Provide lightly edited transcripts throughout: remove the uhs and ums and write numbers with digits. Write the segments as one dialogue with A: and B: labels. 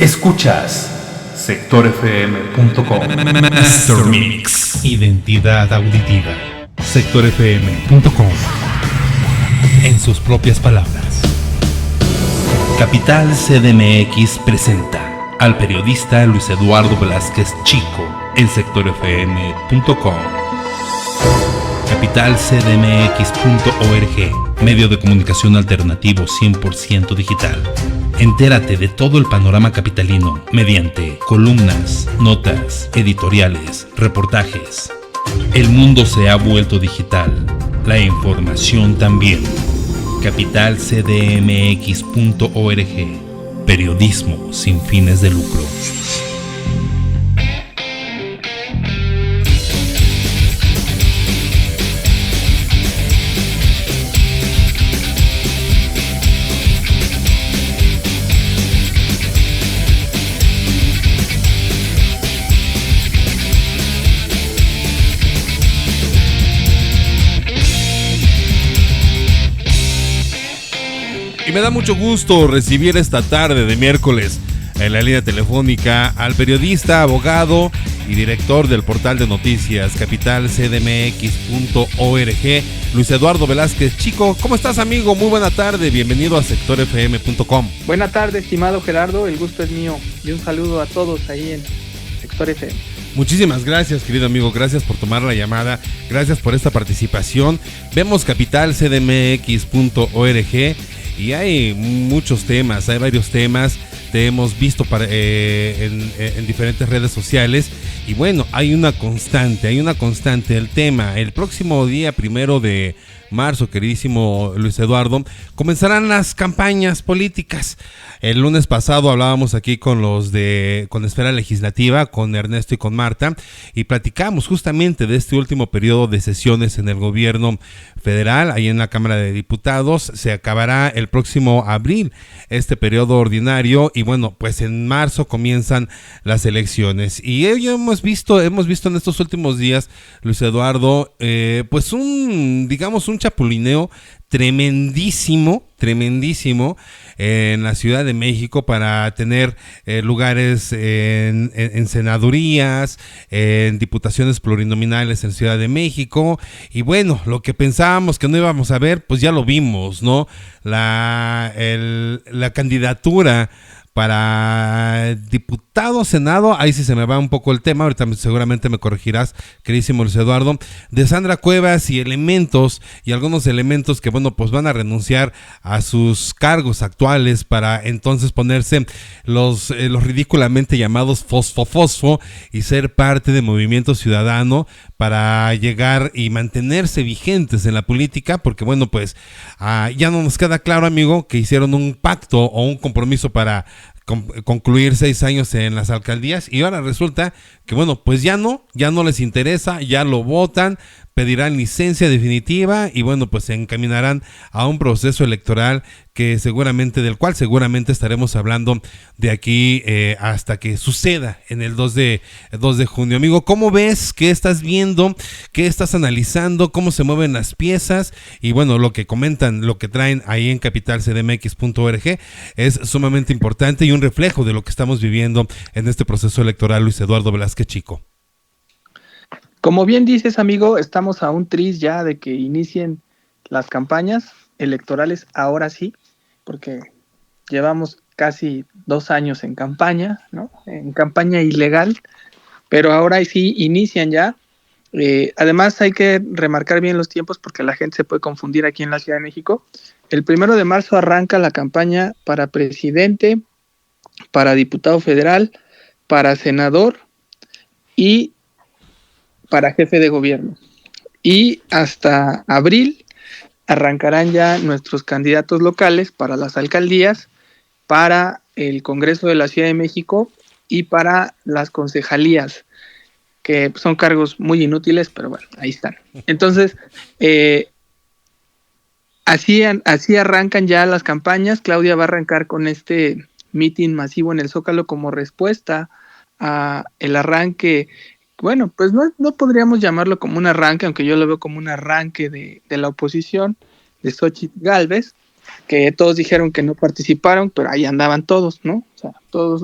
A: Escuchas sectorfm.com.
B: Master Mix. Identidad auditiva. sectorfm.com. En sus propias palabras. Capital CDMX presenta al periodista Luis Eduardo Velázquez Chico en sectorfm.com. capitalcdmx.org, medio de comunicación alternativo 100% digital. Entérate de todo el panorama capitalino mediante columnas, notas, editoriales, reportajes. El mundo se ha vuelto digital, la información también. capitalcdmx.org, periodismo sin fines de lucro. Y me da mucho gusto recibir esta tarde de miércoles en la línea telefónica al periodista, abogado y director del portal de noticias capitalcdmx.org, Luis Eduardo Velázquez Chico. ¿Cómo estás, amigo? Muy buena tarde, bienvenido a sectorfm.com.
C: Buena tarde, estimado Gerardo, el gusto es mío y un saludo a todos ahí en Sector FM.
B: Muchísimas gracias, querido amigo, gracias por tomar la llamada, gracias por esta participación. Vemos capitalcdmx.org y hay muchos temas, hay varios temas, te hemos visto en diferentes redes sociales y bueno, hay una constante, el tema. El próximo día 1 de marzo, queridísimo Luis Eduardo, comenzarán las campañas políticas. El lunes pasado hablábamos aquí con Esfera Legislativa, con Ernesto y con Marta, y platicamos justamente de este último periodo de sesiones en el gobierno federal, ahí en la Cámara de Diputados. Se acabará el próximo abril este periodo ordinario y bueno, pues en marzo comienzan las elecciones. Y hemos visto en estos últimos días, Luis Eduardo, pues un chapulineo tremendísimo en la Ciudad de México para tener lugares en senadurías, en diputaciones plurinominales en Ciudad de México. Y bueno, lo que pensábamos que no íbamos a ver, pues ya lo vimos, ¿no? La candidatura para diputado, senado, ahí sí se me va un poco el tema, ahorita seguramente me corregirás, queridísimo Luis Eduardo, de Sandra Cuevas y algunos elementos que bueno, pues van a renunciar a sus cargos actuales para entonces ponerse los ridículamente llamados fosfo y ser parte de Movimiento Ciudadano para llegar y mantenerse vigentes en la política, porque bueno, pues ya no nos queda claro, amigo, que hicieron un pacto o un compromiso para concluir 6 años en las alcaldías y ahora resulta que bueno, pues ya no les interesa, ya lo votan, pedirán licencia definitiva y bueno, pues se encaminarán a un proceso electoral del cual seguramente estaremos hablando de aquí hasta que suceda en el 2 de junio. Amigo, ¿cómo ves? ¿Qué estás viendo? ¿Qué estás analizando? ¿Cómo se mueven las piezas? Y bueno, lo que comentan, lo que traen ahí en capitalcdmx.org es sumamente importante y un reflejo de lo que estamos viviendo en este proceso electoral, Luis Eduardo Velázquez Chico.
C: Como bien dices, amigo, estamos a un tris ya de que inicien las campañas electorales, ahora sí, porque llevamos casi 2 años en campaña, ¿no? En campaña ilegal, pero ahora sí inician ya. Además hay que remarcar bien los tiempos porque la gente se puede confundir aquí en la Ciudad de México. El 1 de marzo arranca la campaña para presidente, para diputado federal, para senador y para jefe de gobierno. Y hasta abril arrancarán ya nuestros candidatos locales para las alcaldías, para el Congreso de la Ciudad de México y para las concejalías, que son cargos muy inútiles, pero bueno, ahí están. Entonces, así arrancan ya las campañas. Claudia va a arrancar con este meeting masivo en el Zócalo como respuesta a el arranque. Bueno, pues no podríamos llamarlo como un arranque, aunque yo lo veo como un arranque de la oposición, de Xóchitl Gálvez, que todos dijeron que no participaron, pero ahí andaban todos, ¿no? O sea, todos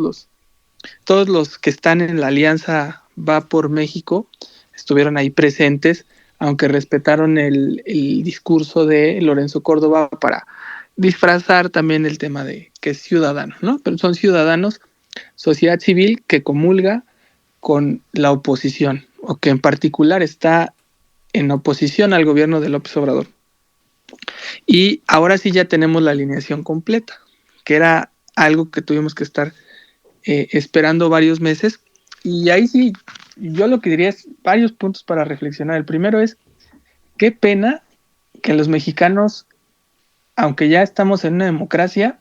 C: los que están en la alianza Va por México estuvieron ahí presentes, aunque respetaron el discurso de Lorenzo Córdoba para disfrazar también el tema de que es ciudadano, ¿no? Pero son ciudadanos, sociedad civil que comulga con la oposición, o que en particular está en oposición al gobierno de López Obrador. Y ahora sí ya tenemos la alineación completa, que era algo que tuvimos que estar esperando varios meses. Y ahí sí, yo lo que diría es varios puntos para reflexionar. El primero es, qué pena que los mexicanos, aunque ya estamos en una democracia,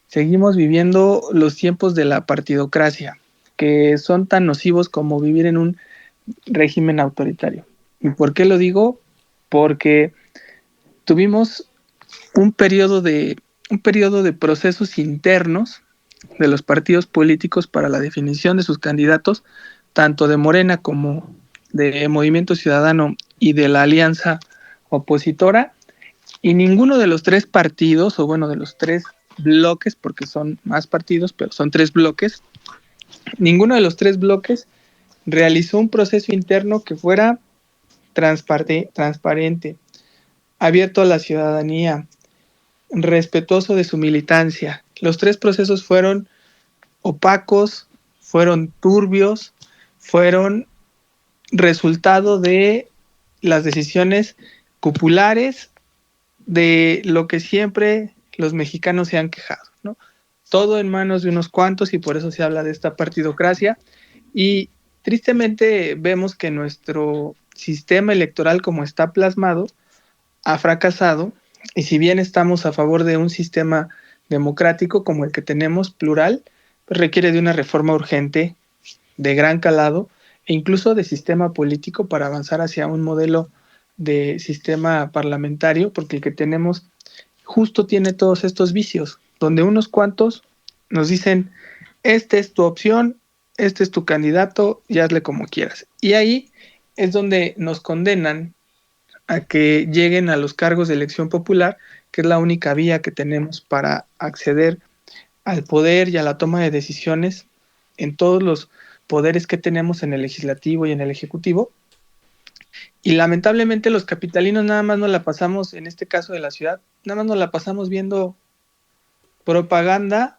C: seguimos viviendo los tiempos de la partidocracia, que son tan nocivos como vivir en un régimen autoritario. ¿Y por qué lo digo? Porque tuvimos un periodo de procesos internos de los partidos políticos para la definición de sus candidatos, tanto de Morena como de Movimiento Ciudadano y de la alianza opositora, y ninguno de los tres partidos, o bueno, de los tres bloques, porque son más partidos, pero son tres bloques, ninguno de los tres bloques realizó un proceso interno que fuera transparente, abierto a la ciudadanía, respetuoso de su militancia. Los tres procesos fueron opacos, fueron turbios, fueron resultado de las decisiones populares, de lo que siempre los mexicanos se han quejado, ¿no? Todo en manos de unos cuantos, y por eso se habla de esta partidocracia. Y tristemente vemos que nuestro sistema electoral, como está plasmado, ha fracasado. Y si bien estamos a favor de un sistema democrático como el que tenemos, plural, pues requiere de una reforma urgente, de gran calado, e incluso de sistema político para avanzar hacia un modelo de sistema parlamentario, porque el que tenemos justo tiene todos estos vicios, donde unos cuantos nos dicen, esta es tu opción, este es tu candidato, y hazle como quieras. Y ahí es donde nos condenan a que lleguen a los cargos de elección popular, que es la única vía que tenemos para acceder al poder y a la toma de decisiones en todos los poderes que tenemos en el legislativo y en el ejecutivo. Y lamentablemente los capitalinos nada más nos la pasamos, en este caso de la ciudad, nada más nos la pasamos viendo propaganda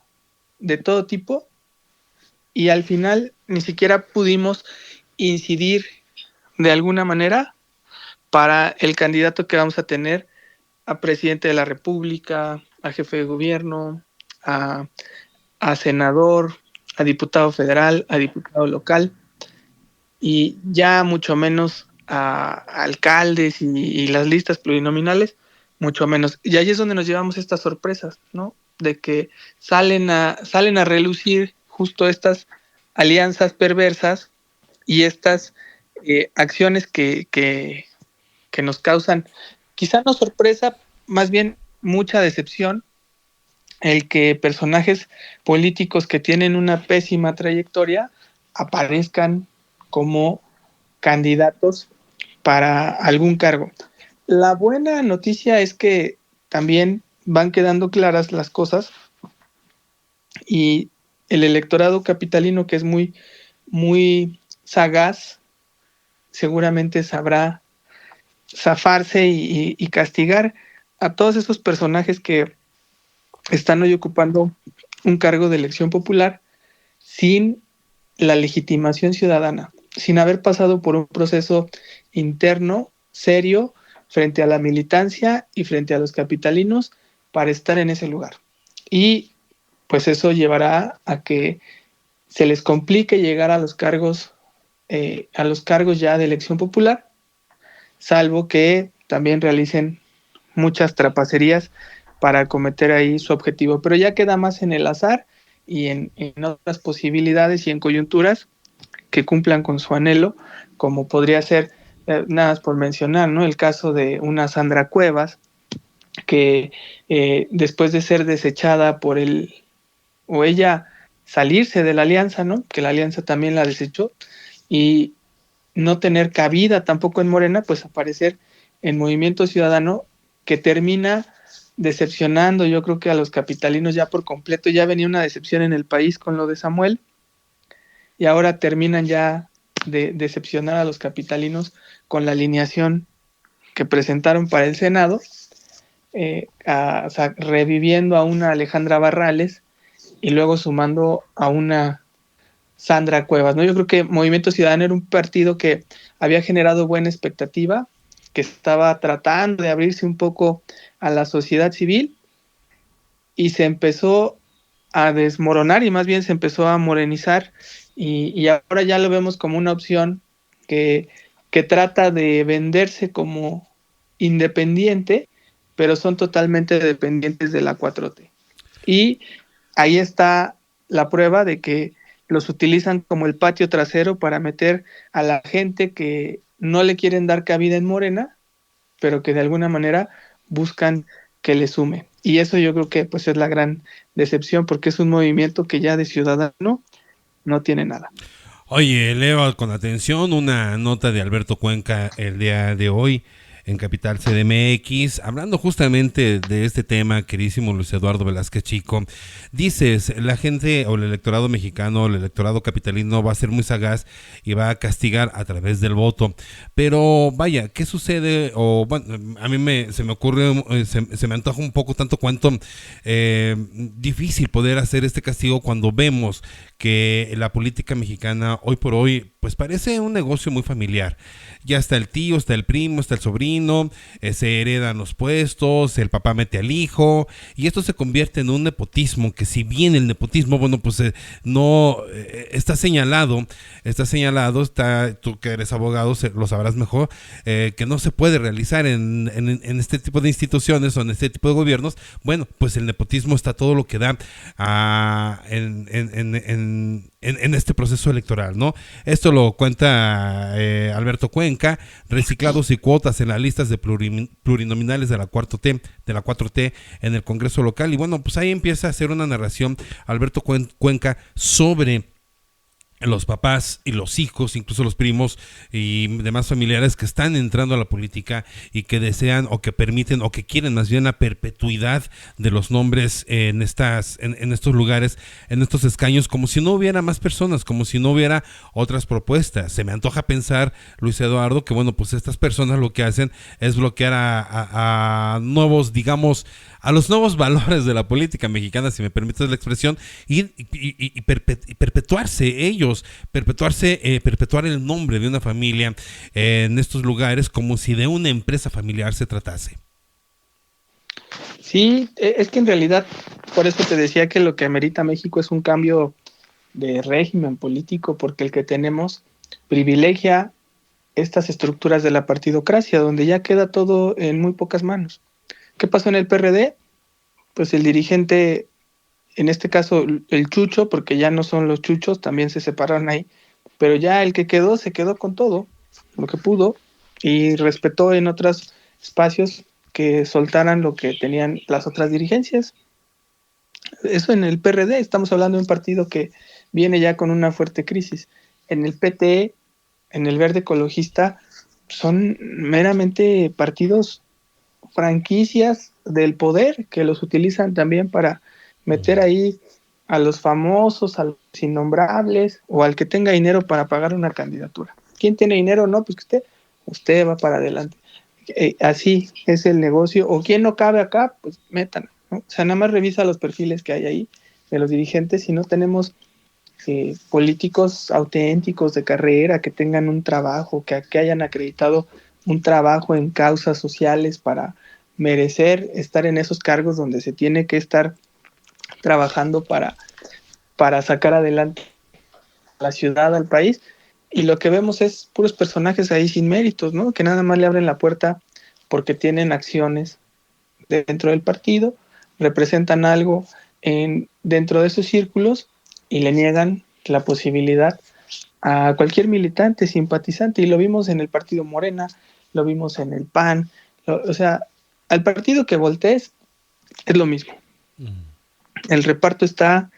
C: de todo tipo, y al final ni siquiera pudimos incidir de alguna manera para el candidato que vamos a tener a presidente de la República, a jefe de gobierno, a senador, a diputado federal, a diputado local, y ya mucho menos a alcaldes y las listas plurinominales, mucho menos. Y ahí es donde nos llevamos estas sorpresas, ¿no? De que salen a relucir justo estas alianzas perversas y estas acciones que nos causan, quizá no sorpresa, más bien mucha decepción, el que personajes políticos que tienen una pésima trayectoria aparezcan como candidatos para algún cargo. La buena noticia es que también van quedando claras las cosas, y el electorado capitalino, que es muy, muy sagaz, seguramente sabrá zafarse y castigar a todos esos personajes que están hoy ocupando un cargo de elección popular sin la legitimación ciudadana, sin haber pasado por un proceso interno serio frente a la militancia y frente a los capitalinos para estar en ese lugar. Y pues eso llevará a que se les complique llegar a los cargos ya de elección popular, salvo que también realicen muchas trapacerías para cometer ahí su objetivo. Pero ya queda más en el azar y en otras posibilidades y en coyunturas que cumplan con su anhelo, como podría ser, nada más por mencionar, ¿no? El caso de una Sandra Cuevas, que después de ser desechada por o ella salirse de la alianza, ¿no? Que la alianza también la desechó, y no tener cabida tampoco en Morena, pues aparecer en Movimiento Ciudadano, que termina decepcionando, yo creo que a los capitalinos ya por completo. Ya venía una decepción en el país con lo de Samuel, y ahora terminan ya de decepcionar a los capitalinos con la alineación que presentaron para el Senado, o sea, reviviendo a una Alejandra Barrales y luego sumando a una Sandra Cuevas, ¿no? Yo creo que Movimiento Ciudadano era un partido que había generado buena expectativa, que estaba tratando de abrirse un poco a la sociedad civil, y se empezó a desmoronar, y más bien se empezó a morenizar, y ahora ya lo vemos como una opción que trata de venderse como independiente, pero son totalmente dependientes de la 4T. Y ahí está la prueba de que los utilizan como el patio trasero para meter a la gente que no le quieren dar cabida en Morena, pero que de alguna manera buscan que le sume. Y eso yo creo que pues es la gran decepción, porque es un movimiento que ya de ciudadano no tiene nada.
B: Oye, leo con atención una nota de Alberto Cuenca el día de hoy en Capital CDMX, hablando justamente de este tema, queridísimo Luis Eduardo Velázquez Chico. Dices, la gente o el electorado mexicano, el electorado capitalino va a ser muy sagaz y va a castigar a través del voto. Pero vaya, ¿qué sucede? O bueno, a mí se me ocurre, se me antoja un poco tanto cuanto difícil poder hacer este castigo cuando vemos que la política mexicana hoy por hoy pues parece un negocio muy familiar. Ya está el tío, está el primo, está el sobrino, se heredan los puestos, el papá mete al hijo, y esto se convierte en un nepotismo, que si bien el nepotismo, bueno, pues no está señalado, tú que eres abogado lo sabrás mejor, que no se puede realizar en este tipo de instituciones o en este tipo de gobiernos. Bueno, pues el nepotismo está todo lo que da en este proceso electoral, ¿no? Esto lo cuenta Alberto Cuenca, reciclados y cuotas en las listas de plurinominales de la 4T en el Congreso local. Y bueno, pues ahí empieza a hacer una narración Alberto Cuenca sobre los papás y los hijos, incluso los primos y demás familiares que están entrando a la política y que desean o que permiten o que quieren más bien la perpetuidad de los nombres en estos lugares, en estos escaños, como si no hubiera más personas, como si no hubiera otras propuestas. Se me antoja pensar, Luis Eduardo, que bueno, pues estas personas lo que hacen es bloquear a nuevos, digamos, a los nuevos valores de la política mexicana, si me permites la expresión, y perpetuarse ellos, perpetuar el nombre de una familia en estos lugares como si de una empresa familiar se tratase.
C: Sí, es que en realidad, por eso te decía que lo que amerita México es un cambio de régimen político, porque el que tenemos privilegia estas estructuras de la partidocracia, donde ya queda todo en muy pocas manos. ¿Qué pasó en el PRD? Pues el dirigente, en este caso el chucho, porque ya no son los chuchos, también se separaron ahí, pero ya el que quedó se quedó con todo lo que pudo, y respetó en otros espacios que soltaran lo que tenían las otras dirigencias. Eso en el PRD, estamos hablando de un partido que viene ya con una fuerte crisis. En el PT, en el Verde Ecologista, son meramente partidos, franquicias del poder, que los utilizan también para meter ahí a los famosos, a los innombrables, o al que tenga dinero para pagar una candidatura. ¿Quién tiene dinero? No, pues que usted va para adelante. Así es el negocio. O quien no cabe acá, pues metan, ¿no? O sea, nada más revisa los perfiles que hay ahí de los dirigentes, y no tenemos políticos auténticos de carrera, que tengan un trabajo, que hayan acreditado un trabajo en causas sociales para merecer estar en esos cargos donde se tiene que estar trabajando para sacar adelante a la ciudad, al país. Y lo que vemos es puros personajes ahí sin méritos, ¿no? Que nada más le abren la puerta porque tienen acciones dentro del partido, representan algo dentro de esos círculos, y le niegan la posibilidad a cualquier militante, simpatizante. Y lo vimos en el partido Morena, lo vimos en el PAN, o sea, al partido que voltees es lo mismo. El reparto está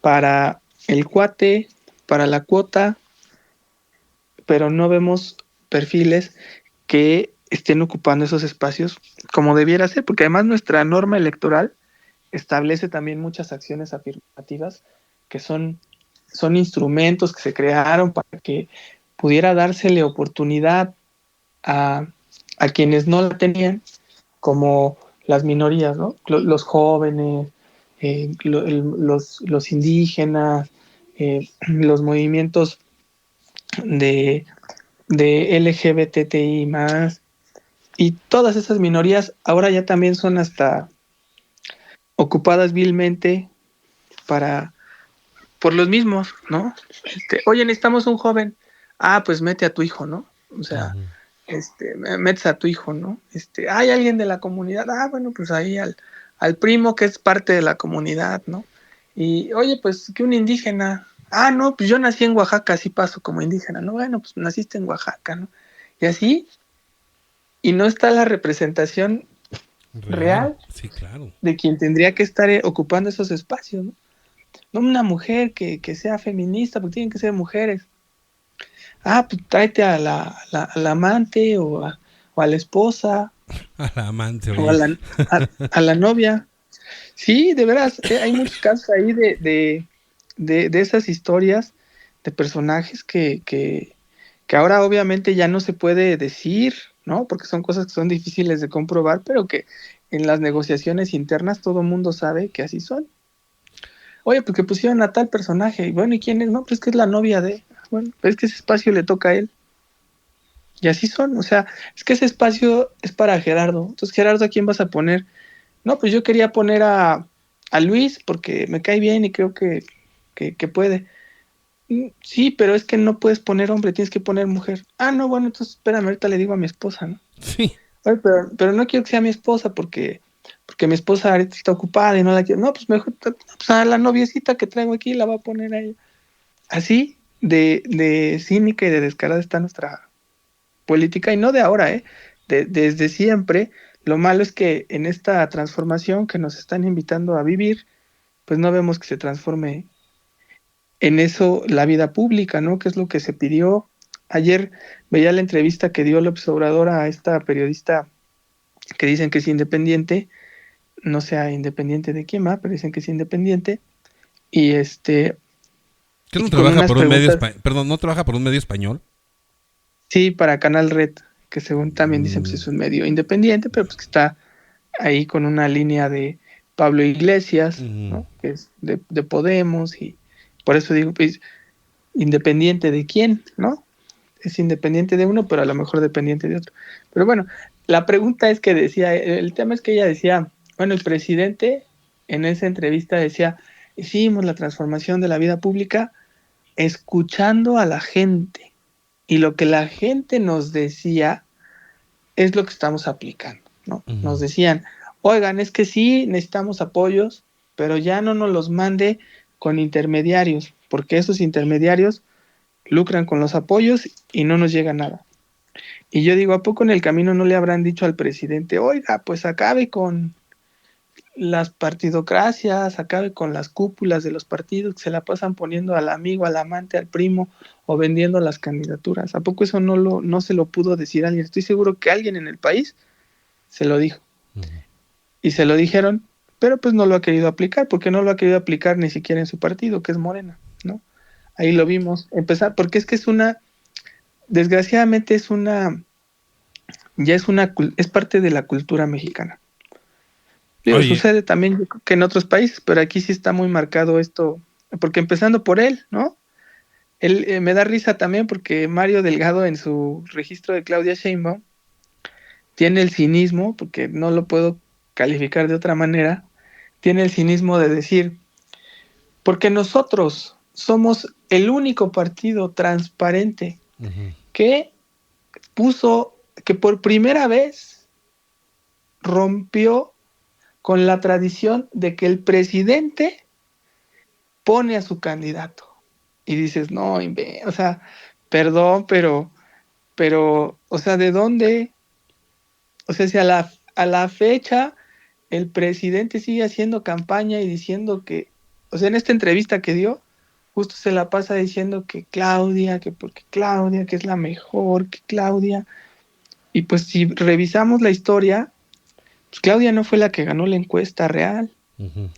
C: para el cuate, para la cuota, pero no vemos perfiles que estén ocupando esos espacios como debiera ser, porque además nuestra norma electoral establece también muchas acciones afirmativas que son instrumentos que se crearon para que pudiera dársele oportunidad a, a quienes no la tenían, como las minorías, ¿no? Los jóvenes, los indígenas, los movimientos de, de LGBTI más, y todas esas minorías ahora ya también son hasta ocupadas vilmente para por los mismos, ¿no? Oye, necesitamos un joven. Ah, pues mete a tu hijo, ¿no? O sea,
B: Ujú.
C: metes a tu hijo, ¿no? Hay alguien de la comunidad. Ah, bueno, pues ahí al primo que es parte de la comunidad, ¿no? Y, oye, pues que un indígena. Ah, no, pues yo nací en Oaxaca, así paso como indígena, ¿no? Bueno, pues naciste en Oaxaca, ¿no? Y así, y no está la representación
B: Real,
C: real
B: sí, claro.
C: de quien tendría que estar ocupando esos espacios, ¿no? No una mujer que sea feminista, porque tienen que ser mujeres. Ah, pues tráete a la amante o a la esposa
B: A la amante,
C: o
B: oye.
C: a la novia. Sí, de veras, hay muchos casos ahí de esas historias de personajes que ahora obviamente ya no se puede decir, ¿no? Porque son cosas que son difíciles de comprobar, pero que en las negociaciones internas todo el mundo sabe que así son. Oye, porque pusieron a tal personaje, y bueno, ¿y quién es? No, pues que es la novia de, bueno, pues es que ese espacio le toca a él. Y así son, o sea, es que ese espacio es para Gerardo. Entonces, Gerardo, ¿a quién vas a poner? No, pues yo quería poner a Luis porque me cae bien y creo que puede. Sí, pero es que no puedes poner hombre, tienes que poner mujer. Ah, no, bueno, entonces espérame, ahorita le digo a mi esposa, ¿no?
B: Sí.
C: Oye, pero no quiero que sea mi esposa porque mi esposa ahorita está ocupada y no la quiero. No, pues mejor pues a la noviecita que traigo aquí la va a poner a ella. Así de cínica y de descarada está nuestra política, y no de ahora, ¿eh? Desde siempre. Lo malo es que en esta transformación que nos están invitando a vivir, pues no vemos que se transforme en eso la vida pública, ¿no? Que es lo que se pidió. Ayer veía la entrevista que dio López Obrador a esta periodista que dicen que es independiente, no sea independiente de quién va, pero dicen que es independiente, y
B: ¿Que no
C: y con
B: trabaja
C: unas
B: por un medio
C: preguntas,
B: perdón, no trabaja por un medio español?
C: sí, para Canal Red, que según también dicen pues
B: Mm,
C: es un medio independiente, pero pues que está ahí con una línea de Pablo Iglesias,
B: ujú.
C: ¿no? Que es de Podemos, y por eso digo, pues, independiente de quién, ¿no? Es independiente de uno, pero a lo mejor dependiente de otro. Pero bueno, la pregunta es que decía, el tema es que ella decía, bueno, el presidente en esa entrevista decía, hicimos la transformación de la vida pública escuchando a la gente, y lo que la gente nos decía es lo que estamos aplicando, ¿no? Nos
B: Ujú.
C: decían, oigan, es que sí, necesitamos apoyos, pero ya no nos los mande con intermediarios, porque esos intermediarios lucran con los apoyos y no nos llega nada. Y yo digo, ¿a poco en el camino no le habrán dicho al presidente, oiga, pues acabe con las partidocracias, acabe con las cúpulas de los partidos que se la pasan poniendo al amigo, al amante, al primo o vendiendo las candidaturas? ¿A poco eso no se lo pudo decir alguien? Estoy seguro que alguien en el país se lo dijo. Y se lo dijeron, pero pues no lo ha querido aplicar, porque no lo ha querido aplicar ni siquiera en su partido, que es Morena, ¿no? Ahí lo vimos empezar, porque es que es una, desgraciadamente es una, ya es parte de la cultura mexicana. Digo,
B: Oye,
C: sucede también yo creo que en otros países, pero aquí sí está muy marcado esto, porque empezando por él, ¿no? Él me da risa también porque Mario Delgado en su registro de Claudia Sheinbaum tiene el cinismo, porque no lo puedo calificar de otra manera, tiene el cinismo de decir, porque nosotros somos el único partido transparente
B: ujú,
C: que puso, que por primera vez rompió con la tradición de que el presidente pone a su candidato. Y dices, no, o sea, perdón, o sea, ¿de dónde? O sea, si a la fecha el presidente sigue haciendo campaña y diciendo que, o sea, en esta entrevista que dio, justo se la pasa diciendo que Claudia, que porque Claudia, que es la mejor, que Claudia. Y pues si revisamos la historia, pues Claudia no fue la que ganó la encuesta real.
B: Ujú.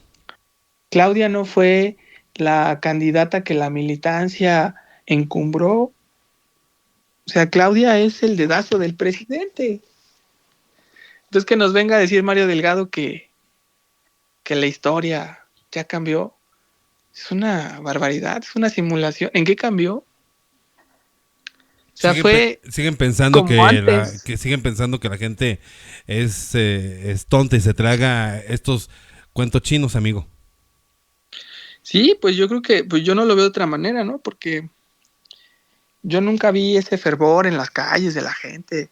C: Claudia no fue la candidata que la militancia encumbró. O sea, Claudia es el dedazo del presidente. Entonces que nos venga a decir Mario Delgado que la historia ya cambió. Es una barbaridad, es una simulación. ¿En qué cambió? O sea, fue
B: Siguen pensando
C: como antes.
B: que siguen pensando que la gente es tonta y se traga estos cuentos chinos, amigo.
C: Sí, pues yo creo que pues yo no lo veo de otra manera, ¿no? Porque yo nunca vi ese fervor en las calles de la gente.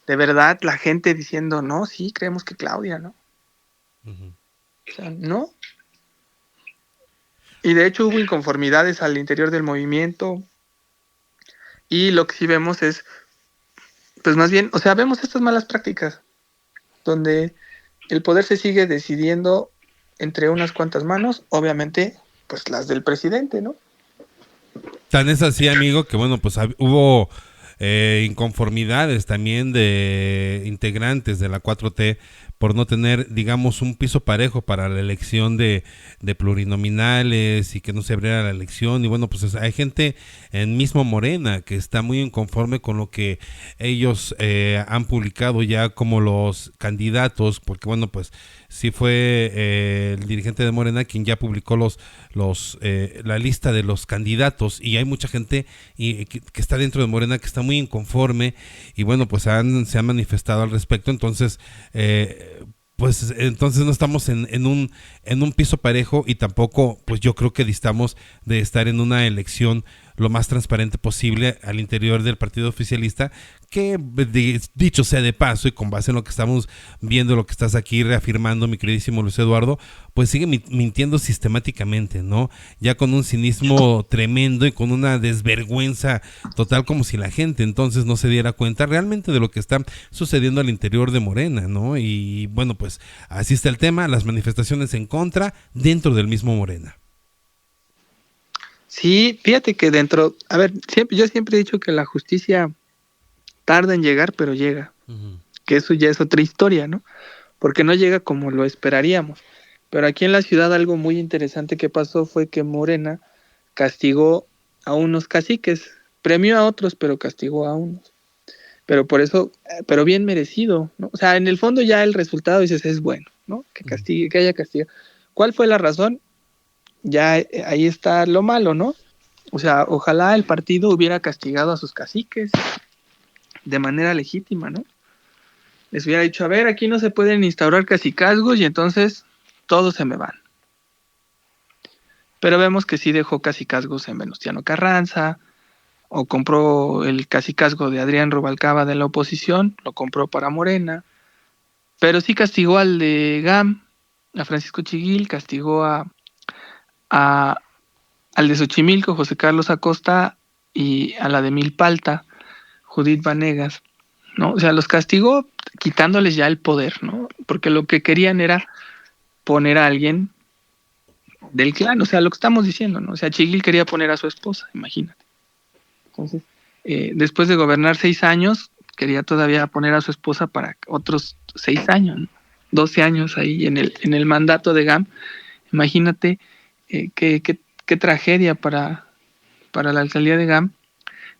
C: De verdad, la gente diciendo, no, sí, creemos que Claudia, ¿no?
B: Ujú.
C: O sea, no. Y de hecho hubo inconformidades al interior del movimiento. Y lo que sí vemos es, pues más bien, o sea, vemos estas malas prácticas, donde el poder se sigue decidiendo entre unas cuantas manos, obviamente, pues las del presidente, ¿no?
B: Tan es así, amigo, que bueno, pues hubo inconformidades también de integrantes de la 4T por no tener, digamos, un piso parejo para la elección de plurinominales y que no se abriera la elección. Y bueno, pues hay gente en mismo Morena que está muy inconforme con lo que ellos han publicado ya como los candidatos, porque bueno, pues sí fue el dirigente de Morena quien ya publicó la lista de los candidatos, y hay mucha gente que está dentro de Morena que está muy inconforme, y bueno, pues se han manifestado al respecto. Entonces pues entonces no estamos en un piso parejo, y tampoco pues yo creo que distamos de estar en una elección lo más transparente posible al interior del partido oficialista, que dicho sea de paso y con base en lo que estamos viendo, lo que estás aquí reafirmando, mi queridísimo Luis Eduardo, pues sigue mintiendo sistemáticamente, ¿no? Ya con un cinismo tremendo y con una desvergüenza total, como si la gente entonces no se diera cuenta realmente de lo que está sucediendo al interior de Morena, ¿no? Y bueno, pues así está el tema, las manifestaciones en contra dentro del mismo Morena.
C: Sí, fíjate que dentro, a ver, yo siempre he dicho que la justicia tarda en llegar, pero llega,
B: Uh-huh.
C: que eso ya es otra historia, ¿no? Porque no llega como lo esperaríamos. Pero aquí en la ciudad algo muy interesante que pasó fue que Morena castigó a unos caciques, premió a otros, pero castigó a unos. Pero por eso, pero bien merecido, ¿no? O sea, en el fondo ya el resultado dices es bueno, ¿no? Que castigue, que haya castigo. ¿Cuál fue la razón? Ya ahí está lo malo, ¿no? O sea, ojalá el partido hubiera castigado a sus caciques de manera legítima, ¿no? Les hubiera dicho, a ver, aquí no se pueden instaurar cacicazgos y entonces todos se me van. Pero vemos que sí dejó cacicazgos en Venustiano Carranza, o compró el cacicazgo de Adrián Rubalcaba de la oposición, lo compró para Morena, pero sí castigó al de GAM, a Francisco Chiguil, castigó a al de Xochimilco, José Carlos Acosta, y a la de Milpalta, Judith Vanegas, ¿no? O sea, los castigó quitándoles ya el poder, ¿no? Porque lo que querían era poner a alguien del clan, o sea, lo que estamos diciendo, ¿no? O sea, Chiguil quería poner a su esposa, imagínate. Entonces, después de gobernar 6 años, quería todavía poner a su esposa para otros 6 años, ¿no? 12 años ahí en el mandato de GAM. Imagínate qué tragedia para la alcaldía de GAM.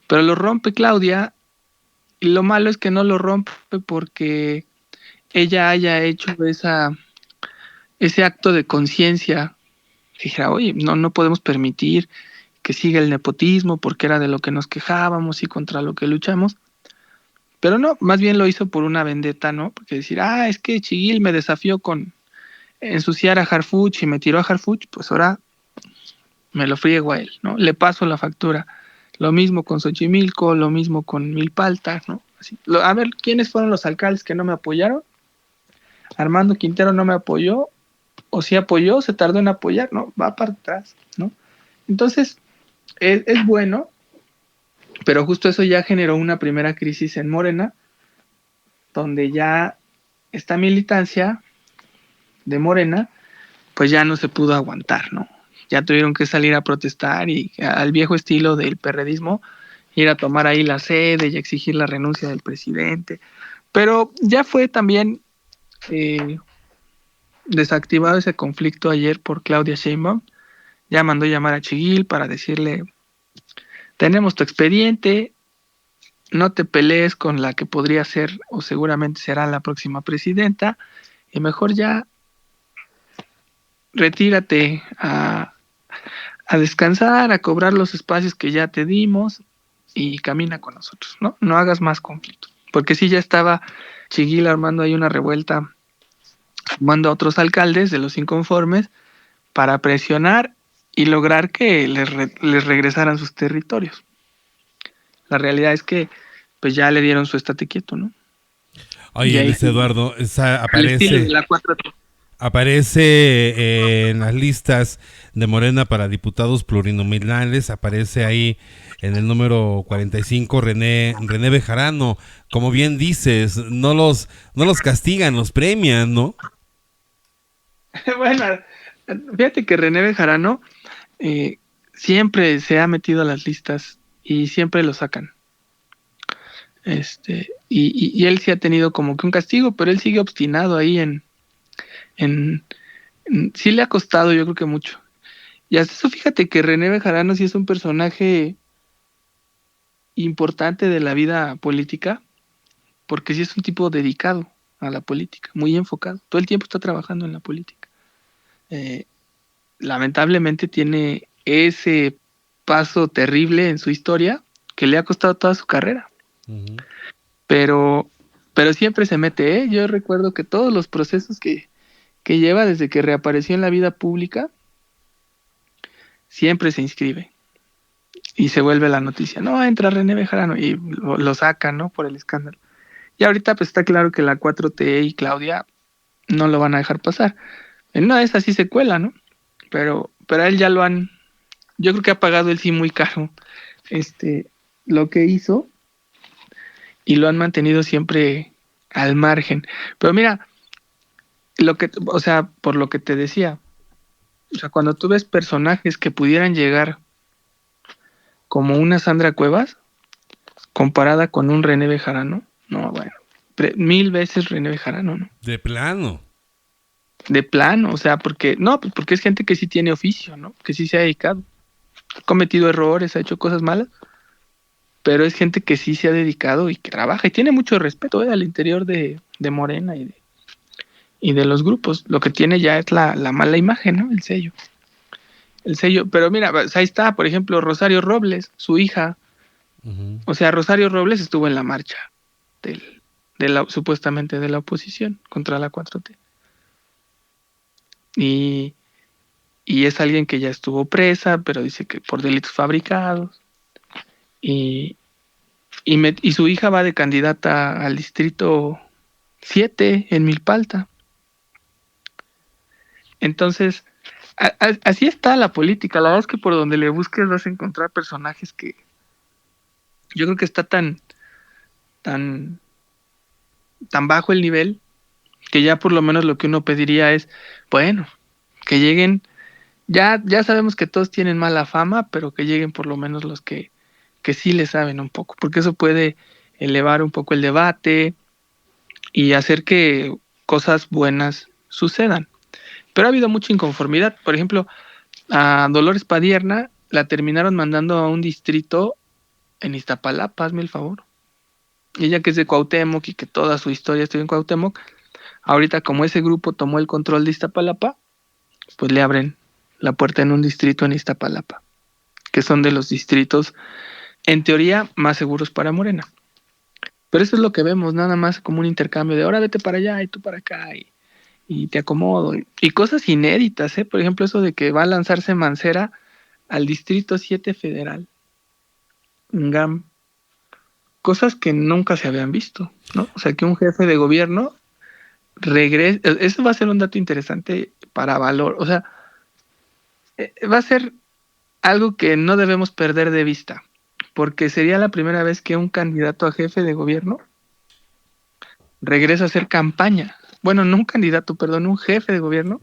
C: Pero lo rompe Claudia, y lo malo es que no lo rompe porque ella haya hecho ese acto de conciencia. Dijera, oye, no podemos permitir que siga el nepotismo porque era de lo que nos quejábamos y contra lo que luchamos. Pero no, más bien lo hizo por una vendetta, ¿no? Porque decir, es que Chiguil me desafió con ensuciar a Harfuch y me tiró a Harfuch, pues ahora me lo friego a él, ¿no? Le paso la factura. Lo mismo con Xochimilco, lo mismo con Milpalta, ¿no? Así. A ver, ¿quiénes fueron los alcaldes que no me apoyaron? Armando Quintero no me apoyó, o si apoyó, se tardó en apoyar, ¿no? Va para atrás, ¿no? Entonces, es bueno, pero justo eso ya generó una primera crisis en Morena, donde ya esta militancia de Morena, pues ya no se pudo aguantar, ¿no? Ya tuvieron que salir a protestar y al viejo estilo del perredismo, ir a tomar ahí la sede y exigir la renuncia del presidente. Pero ya fue también desactivado ese conflicto ayer por Claudia Sheinbaum. Ya mandó llamar a Chiguil para decirle, tenemos tu expediente, no te pelees con la que podría ser o seguramente será la próxima presidenta, y mejor ya retírate a descansar, a cobrar los espacios que ya te dimos y camina con nosotros, ¿no? No hagas más conflicto. Porque sí ya estaba Chiguil armando ahí una revuelta, sumando a otros alcaldes de los inconformes para presionar y lograr que les regresaran sus territorios. La realidad es que pues ya le dieron su estate quieto, ¿no?
B: Oye,
C: Ahí,
B: Luis Eduardo,
C: al estilo de la 4T.
B: aparece en las listas de Morena para diputados plurinominales, aparece ahí en el número 45 René Bejarano. Como bien dices, no los castigan, los premian, ¿no?
C: Bueno, fíjate que René Bejarano siempre se ha metido a las listas y siempre lo sacan. Y él sí ha tenido como que un castigo, pero él sigue obstinado ahí sí le ha costado, yo creo que mucho. Y hasta eso, fíjate que René Bejarano sí es un personaje importante de la vida política, porque sí es un tipo dedicado a la política, muy enfocado. Todo el tiempo está trabajando en la política. Lamentablemente tiene ese paso terrible en su historia que le ha costado toda su carrera. Uh-huh. Pero siempre se mete, ¿eh? Yo recuerdo que todos los procesos que lleva desde que reapareció en la vida pública, siempre se inscribe. Y se vuelve la noticia. No, entra René Bejarano y lo sacan, ¿no? Por el escándalo. Y ahorita pues está claro que la 4T y Claudia no lo van a dejar pasar. En una de esas sí se cuela, ¿no? Pero a él ya lo han... Yo creo que ha pagado él sí muy caro lo que hizo y lo han mantenido siempre al margen. Pero mira, o sea, por lo que te decía, o sea, cuando tú ves personajes que pudieran llegar como una Sandra Cuevas, comparada con un René Bejarano, no, bueno, 1000 veces René Bejarano, ¿no?
B: De plano.
C: De plano, o sea, porque es gente que sí tiene oficio, ¿no? Que sí se ha dedicado. Ha cometido errores, ha hecho cosas malas, pero es gente que sí se ha dedicado y que trabaja y tiene mucho respeto al interior de Morena y de los grupos. Lo que tiene ya es la mala imagen, ¿no? El sello. Pero mira, ahí está, por ejemplo, Rosario Robles, su hija. Uh-huh. O sea, Rosario Robles estuvo en la marcha supuestamente de la oposición contra la 4T. Y es alguien que ya estuvo presa, pero dice que por delitos fabricados. Y su hija va de candidata al distrito 7 en Milpalta. Entonces, así está la política. La verdad es que por donde le busques vas a encontrar personajes que yo creo que está tan bajo el nivel que ya por lo menos lo que uno pediría es, bueno, que lleguen, ya sabemos que todos tienen mala fama, pero que lleguen por lo menos los que sí le saben un poco, porque eso puede elevar un poco el debate y hacer que cosas buenas sucedan. Pero ha habido mucha inconformidad. Por ejemplo, a Dolores Padierna la terminaron mandando a un distrito en Iztapalapa, hazme el favor. Ella que es de Cuauhtémoc y que toda su historia estuvo en Cuauhtémoc, ahorita como ese grupo tomó el control de Iztapalapa, pues le abren la puerta en un distrito en Iztapalapa, que son de los distritos, en teoría, más seguros para Morena. Pero eso es lo que vemos, nada más como un intercambio de ahora vete para allá y tú para acá y te acomodo. Y cosas inéditas, por ejemplo, eso de que va a lanzarse Mancera al distrito 7 federal. GAM. Cosas que nunca se habían visto, ¿no? O sea, que un jefe de gobierno regrese. Eso va a ser un dato interesante para valor. O sea, va a ser algo que no debemos perder de vista, porque sería la primera vez que un candidato a jefe de gobierno regresa a hacer campaña. Bueno, no un candidato, perdón, un jefe de gobierno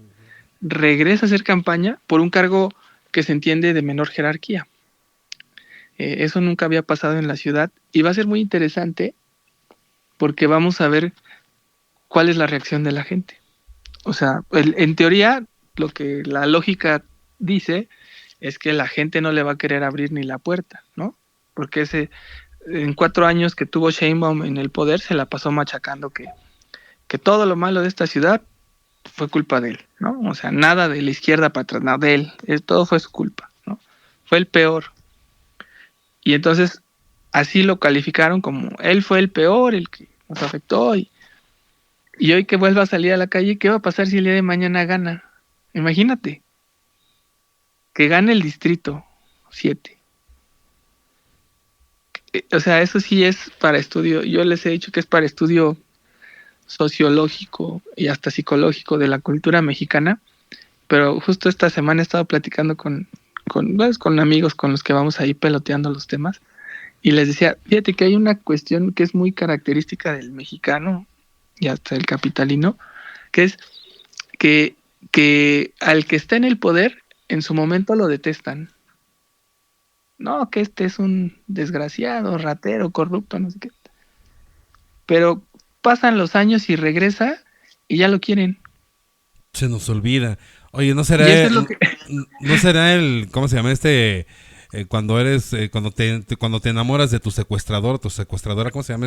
C: regresa a hacer campaña por un cargo que se entiende de menor jerarquía. Eso nunca había pasado en la ciudad y va a ser muy interesante porque vamos a ver cuál es la reacción de la gente. O sea, en teoría, lo que la lógica dice es que la gente no le va a querer abrir ni la puerta, ¿no? Porque en 4 años que tuvo Sheinbaum en el poder se la pasó machacando que todo lo malo de esta ciudad fue culpa de él, ¿no? O sea, nada de la izquierda para atrás, nada de él, todo fue su culpa, ¿no? Fue el peor. Y entonces así lo calificaron como él fue el peor, el que nos afectó. Y hoy que vuelva a salir a la calle, ¿qué va a pasar si el día de mañana gana? Imagínate, que gane el distrito 7. O sea, eso sí es para estudio. Yo les he dicho que es para estudio sociológico y hasta psicológico de la cultura mexicana. Pero justo esta semana he estado platicando con amigos con los que vamos ahí peloteando los temas. Y les decía, fíjate que hay una cuestión que es muy característica del mexicano y hasta el capitalino, que es que al que está en el poder, en su momento lo detestan. No, que este es un desgraciado, ratero, corrupto, no sé qué. Pero pasan los años y regresa y ya lo quieren.
B: Se nos olvida. Oye, ¿no
C: Y eso
B: será,
C: es lo que...
B: no será el, ¿cómo se llama cuando eres, cuando te enamoras de tu secuestrador, tu secuestradora, ¿cómo se llama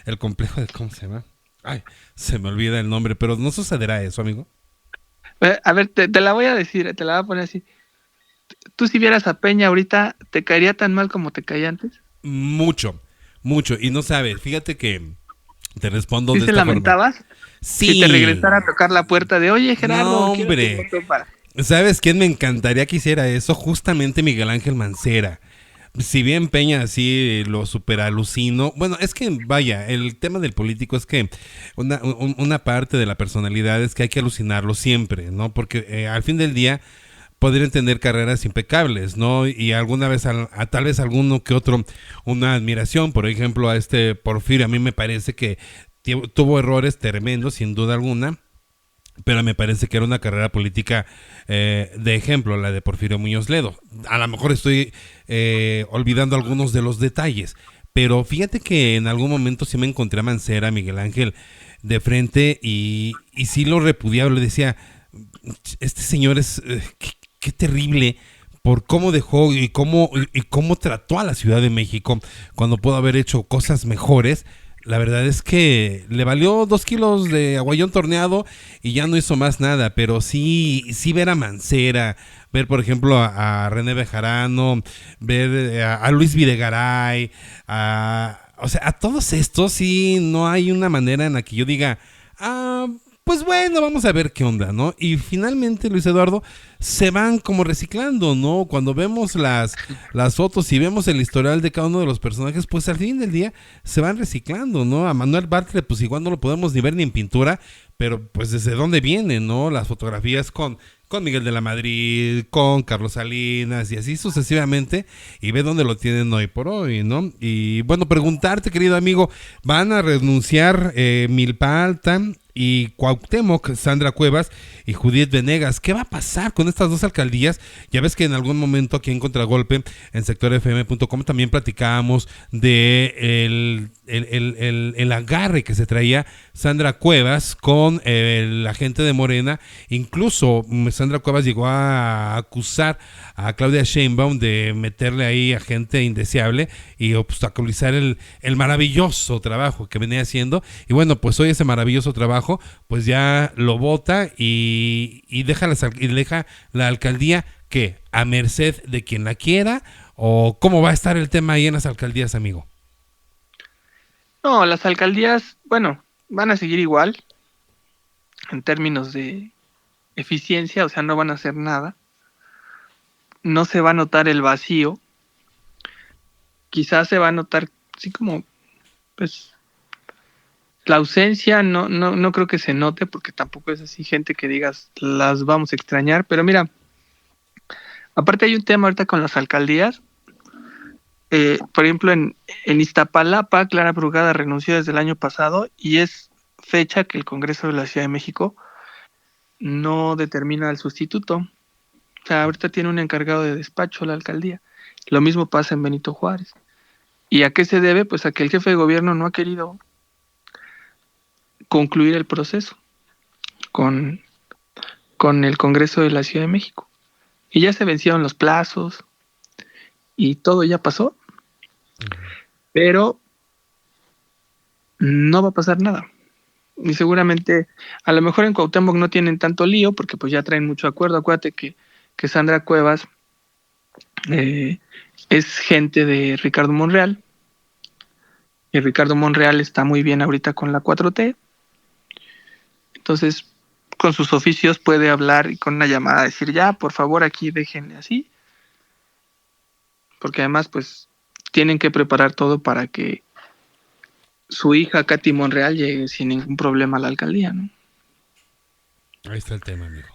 B: el complejo de, ¿cómo se llama? Ay, se me olvida el nombre, pero ¿no sucederá eso, amigo?
C: A ver, te la voy a decir, te la voy a poner así. Tú si vieras a Peña ahorita, ¿te caería tan mal como te caía antes?
B: Mucho, mucho. Y no sabes, fíjate que te respondo
C: ¿Sí
B: de
C: se
B: esta forma.
C: lamentabas? Si te
B: Sí.
C: regresara a tocar la puerta de, oye Gerardo,
B: No,
C: quiero tu
B: hombre.
C: voto para...
B: ¿Sabes quién me encantaría que hiciera eso? Justamente Miguel Ángel Mancera. Si bien Peña así lo super alucino, bueno, es que vaya, el tema del político es que una parte de la personalidad es que hay que alucinarlo siempre, ¿no? Porque al fin del día podrían tener carreras impecables, ¿no? Y alguna vez, tal vez alguno que otro, una admiración, por ejemplo, a este Porfirio, a mí me parece que tuvo errores tremendos, sin duda alguna, pero me parece que era una carrera política de ejemplo, la de Porfirio Muñoz Ledo. A lo mejor estoy olvidando algunos de los detalles, pero fíjate que en algún momento sí me encontré a Mancera, a Miguel Ángel, de frente y sí lo repudiaba, le decía, este señor es, qué terrible por cómo dejó y cómo trató a la Ciudad de México cuando pudo haber hecho cosas mejores. La verdad es que le valió 2 kilos de aguayón torneado y ya no hizo más nada, pero sí ver a Mancera, ver por ejemplo a René Bejarano, ver a Luis Videgaray, o sea, a todos estos sí no hay una manera en la que yo diga, pues bueno, vamos a ver qué onda, ¿no? Y finalmente, Luis Eduardo, se van como reciclando, ¿no? Cuando vemos las fotos y vemos el historial de cada uno de los personajes, pues al fin del día se van reciclando, ¿no? A Manuel Bartlett, pues igual no lo podemos ni ver ni en pintura, pero pues desde dónde vienen, ¿no? Las fotografías con Miguel de la Madrid, con Carlos Salinas y así sucesivamente, y ve dónde lo tienen hoy por hoy, ¿no? Y bueno, preguntarte, querido amigo, ¿van a renunciar Milpa Alta y Cuauhtémoc, Sandra Cuevas y Judith Venegas? ¿Qué va a pasar con estas dos alcaldías? Ya ves que en algún momento aquí en Contragolpe, en sectorfm.com, también platicábamos de el agarre que se traía Sandra Cuevas con la gente de Morena. Incluso Sandra Cuevas llegó a acusar a Claudia Sheinbaum de meterle ahí a gente indeseable y obstaculizar el maravilloso trabajo que venía haciendo. Y bueno, pues hoy ese maravilloso trabajo pues ya lo vota y deja la alcaldía que a merced de quien la quiera. ¿O cómo va a estar el tema ahí en las alcaldías, amigo?
C: No, las alcaldías, bueno, van a seguir igual en términos de eficiencia, o sea, no van a hacer nada. No se va a notar el vacío. Quizás se va a notar, así como, pues, la ausencia, no creo que se note, porque tampoco es así gente que digas, las vamos a extrañar. Pero mira, aparte hay un tema ahorita con las alcaldías. Por ejemplo, en Iztapalapa, Clara Brugada renunció desde el año pasado y es fecha que el Congreso de la Ciudad de México no determina al sustituto. O sea, ahorita tiene un encargado de despacho la alcaldía. Lo mismo pasa en Benito Juárez. ¿Y a qué se debe? Pues a que el jefe de gobierno no ha querido concluir el proceso con el Congreso de la Ciudad de México. Y ya se vencieron los plazos y todo ya pasó, pero no va a pasar nada. Y seguramente, a lo mejor en Cuauhtémoc no tienen tanto lío, porque pues ya traen mucho acuerdo. Acuérdate que Sandra Cuevas es gente de Ricardo Monreal, y Ricardo Monreal está muy bien ahorita con la 4T, entonces con sus oficios puede hablar y con una llamada decir, ya, por favor, aquí déjenle así, porque además pues tienen que preparar todo para que su hija Katy Monreal llegue sin ningún problema a la alcaldía, ¿no?
B: Ahí está el tema, amigo.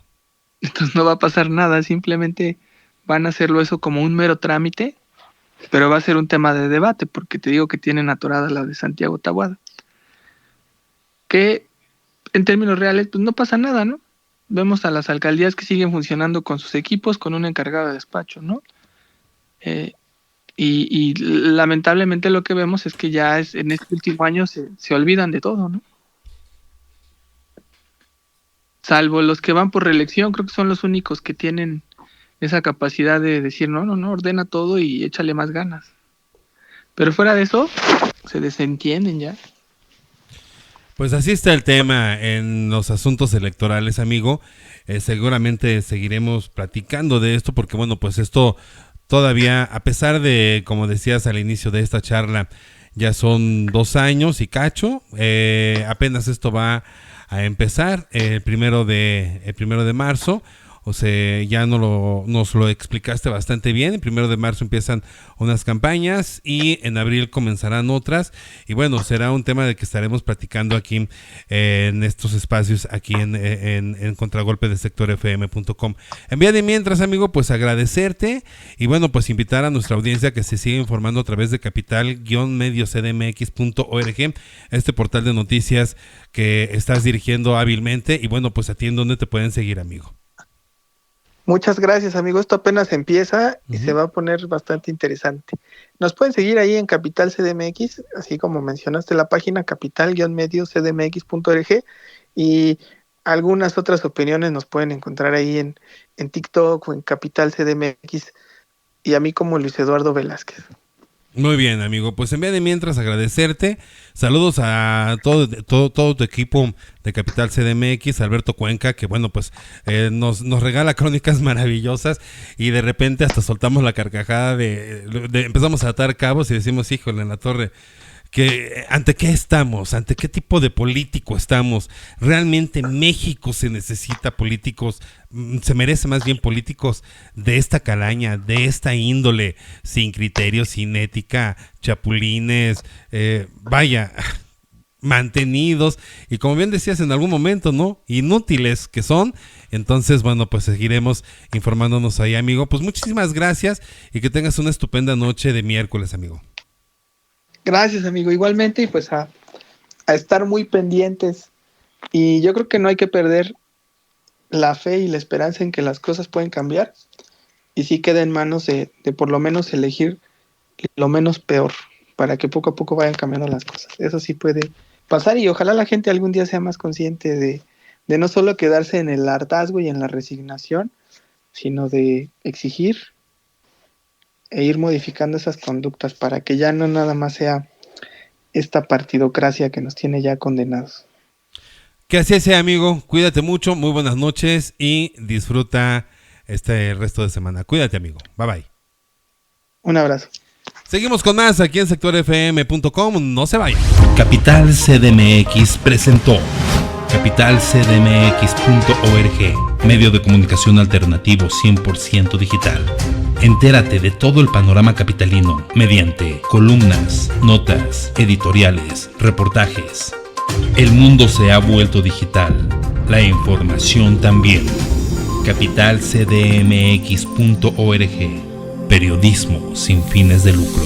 C: Entonces no va a pasar nada, simplemente van a hacerlo eso como un mero trámite, pero va a ser un tema de debate, porque te digo que tienen atorada la de Santiago Taboada. Que en términos reales, pues no pasa nada, ¿no? Vemos a las alcaldías que siguen funcionando con sus equipos, con un encargado de despacho, ¿no? Y lamentablemente lo que vemos es que ya en este último año se olvidan de todo, ¿no? Salvo los que van por reelección, creo que son los únicos que tienen esa capacidad de decir, no, ordena todo y échale más ganas. Pero fuera de eso, se desentienden ya.
B: Pues así está el tema en los asuntos electorales, amigo. Seguramente seguiremos platicando de esto porque, bueno, pues esto todavía, a pesar de, como decías al inicio de esta charla, ya son 2 años y cacho, apenas esto va a empezar el primero de marzo. O sea, ya nos lo explicaste bastante bien. El 1 de marzo empiezan unas campañas y en abril comenzarán otras. Y bueno, será un tema de que estaremos platicando aquí en estos espacios, aquí en Contragolpe de sectorfm.com. En vía de mientras, amigo, pues agradecerte y bueno, pues invitar a nuestra audiencia que se siga informando a través de capital-mediocdmx.org, este portal de noticias que estás dirigiendo hábilmente. Y bueno, pues a ti en dónde te pueden seguir, amigo.
C: Muchas gracias, amigo. Esto apenas empieza y se va a poner bastante interesante. Nos pueden seguir ahí en Capital CDMX, así como mencionaste la página capital-mediocdmx.org, y algunas otras opiniones nos pueden encontrar ahí en TikTok o en Capital CDMX, y a mí como Luis Eduardo Velázquez. Muy
B: bien, amigo. Pues en vez de mientras agradecerte, saludos a todo tu equipo de Capital CDMX, Alberto Cuenca, que bueno, pues nos regala crónicas maravillosas y de repente hasta soltamos la carcajada de empezamos a atar cabos y decimos, híjole, en la torre, ¿ante qué estamos? ¿Ante qué tipo de político estamos? ¿Realmente México se necesita políticos? ¿Se merece más bien políticos de esta calaña, de esta índole, sin criterios, sin ética, chapulines, mantenidos y como bien decías en algún momento, ¿no? Inútiles que son? Entonces, bueno, pues seguiremos informándonos ahí, amigo. Pues muchísimas gracias y que tengas una estupenda noche de miércoles, amigo.
C: Gracias, amigo. Igualmente, y pues a estar muy pendientes. Y yo creo que no hay que perder la fe y la esperanza en que las cosas pueden cambiar. Y sí queda en manos de por lo menos elegir lo menos peor, para que poco a poco vayan cambiando las cosas. Eso sí puede pasar y ojalá la gente algún día sea más consciente de no solo quedarse en el hartazgo y en la resignación, sino de exigir e ir modificando esas conductas para que ya no nada más sea esta partidocracia que nos tiene ya condenados.
B: Que así sea, amigo. Cuídate mucho, muy buenas noches y disfruta este resto de semana. Cuídate, amigo. Bye bye.
C: Un abrazo.
B: Seguimos con más aquí en sectorfm.com. No se vayan. Capital CDMX presentó capitalcdmx.org, medio de comunicación alternativo 100% digital. Entérate de todo el panorama capitalino mediante columnas, notas, editoriales, reportajes. El mundo se ha vuelto digital, la información también. capitalcdmx.org, periodismo sin fines de lucro.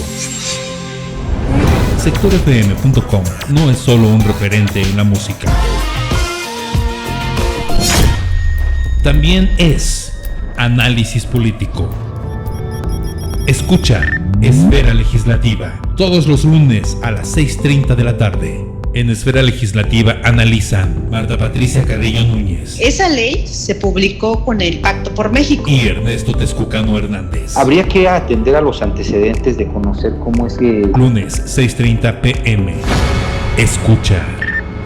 B: Sectorfm.com no es solo un referente en la música. También es análisis político. Escucha Esfera Legislativa todos los lunes a las 6:30 de la tarde. En Esfera Legislativa analizan Marta Patricia Carrillo Núñez.
A: Esa ley se publicó con el Pacto por México.
B: Y Ernesto Texcucano Hernández.
D: Habría que atender a los antecedentes de conocer cómo es que...
B: Lunes, 6:30 p.m. Escucha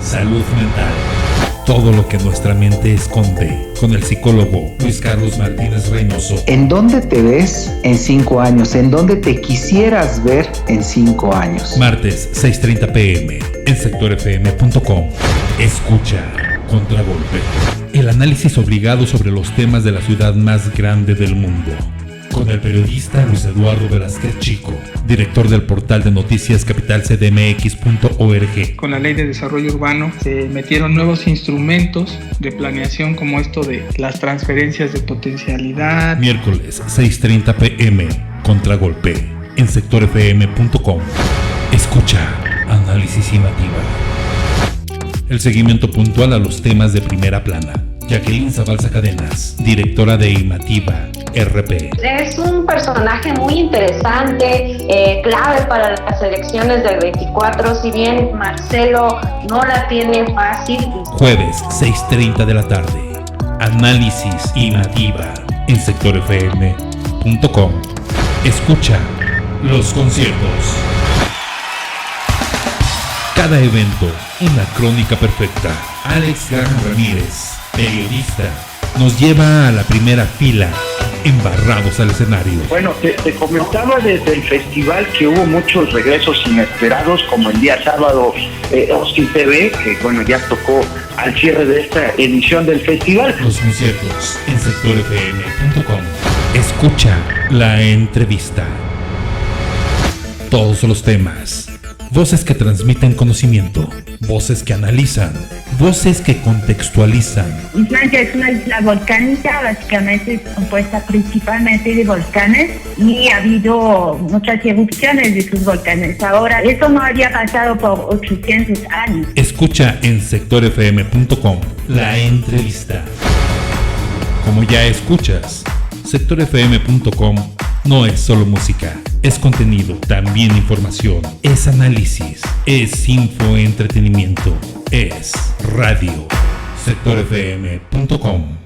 B: Salud Mental. Todo lo que nuestra mente esconde. Con el psicólogo Luis Carlos Martínez Reynoso.
D: ¿En dónde te ves en 5 años? ¿En dónde te quisieras ver en 5 años?
B: Martes, 6:30 p.m. en sectorfm.com. Escucha Contragolpe. El análisis obligado sobre los temas de la ciudad más grande del mundo. Con el periodista Luis Eduardo Velázquez Chico, director del portal de noticias capitalcdmx.org.
C: Con la Ley de Desarrollo Urbano se metieron nuevos instrumentos de planeación como esto de las transferencias de potencialidad.
B: Miércoles, 6:30 p.m. Contragolpe en sectorfm.com. Escucha Análisis Imativa. El seguimiento puntual a los temas de primera plana. Jacqueline Zabalza Cadenas, directora de Imativa RP.
E: Es un personaje muy interesante, clave para las elecciones del 24, si bien Marcelo no la tiene fácil.
B: Jueves, 6:30 de la tarde. Análisis Imativa en sectorfm.com. Escucha los conciertos. Cada evento, una crónica perfecta. Alex Graham Ramírez, periodista, nos lleva a la primera fila, embarrados al escenario.
F: Bueno, te comentaba desde el festival que hubo muchos regresos inesperados, como el día sábado Austin TV, que bueno, ya tocó al cierre de esta edición del festival.
B: Los conciertos en sectorfm.com. Escucha la entrevista. Todos los temas. Voces que transmiten conocimiento, voces que analizan, voces que contextualizan.
G: Islandia es una isla volcánica, básicamente compuesta principalmente de volcanes y ha habido muchas erupciones de sus volcanes. Ahora, eso no había pasado por 800 años.
B: Escucha en sectorfm.com la entrevista. Como ya escuchas, sectorfm.com no es solo música, es contenido, también información, es análisis, es infoentretenimiento, es radio. sectorfm.com